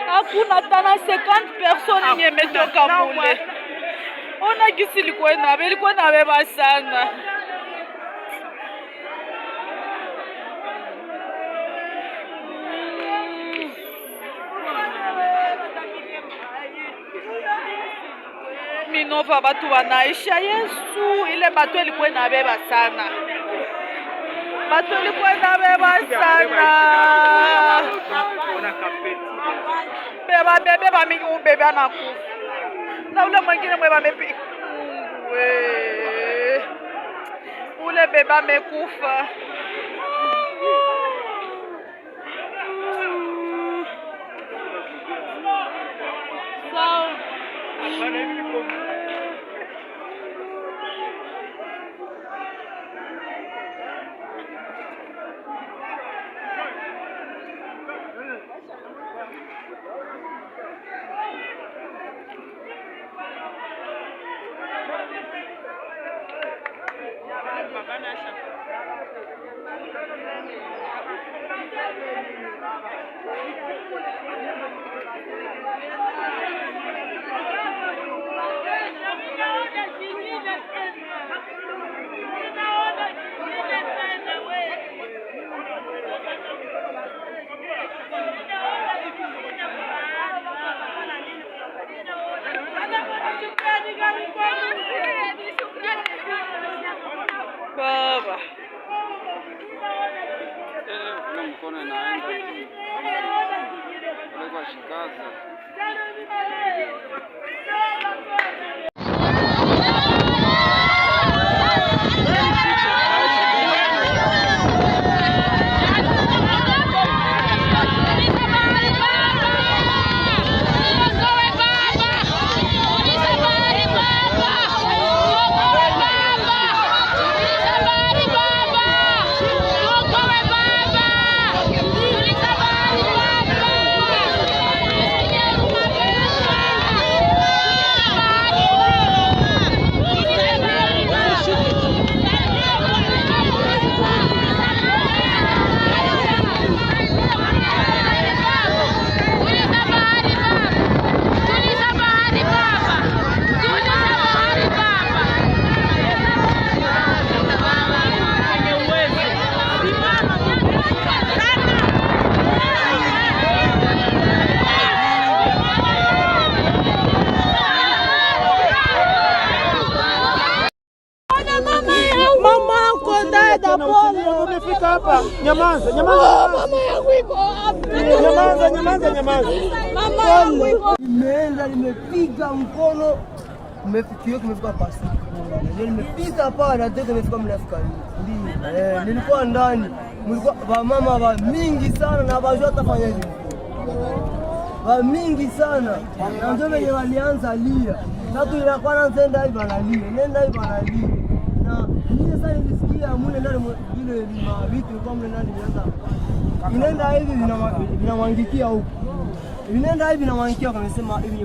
Hakuna tana 50 personnes nye metoka mule. Ona gisi ilikuwa inabeba sana. Minova batu wanaisha Yesu, ile batu ilikuwa inabeba sana. Batu ilikuwa inabeba sana. Beba bebe ba mingi ubebe anakufa. Na ule mwingine mwe bamepi. Ule beba amekufa. Sawa. Baba. Kuna mkono inaenda. Kwa shikaza. Umefika hapa, nyamaza. Mama yangu iko hapa. Nyamaza. Mama yangu iko. Nimepiga mkono. Kumefika pasi. Nimepiga pale ndio nimefika mnafika. Ndio. Nilikuwa ndani. Mlikuwa mama wa mingi sana na bajua tafanya hivi. Wa mingi sana. Na ndio wenye walianza lia. Tatu ile kwanza nenda hivi analia. Na mimi sasa nilisikia mule ndani ile vitu kwa mule ndani inaenda hivi vinamwangikia huko. Vinaenda hivi vinamwangikia, wamesema hivi ni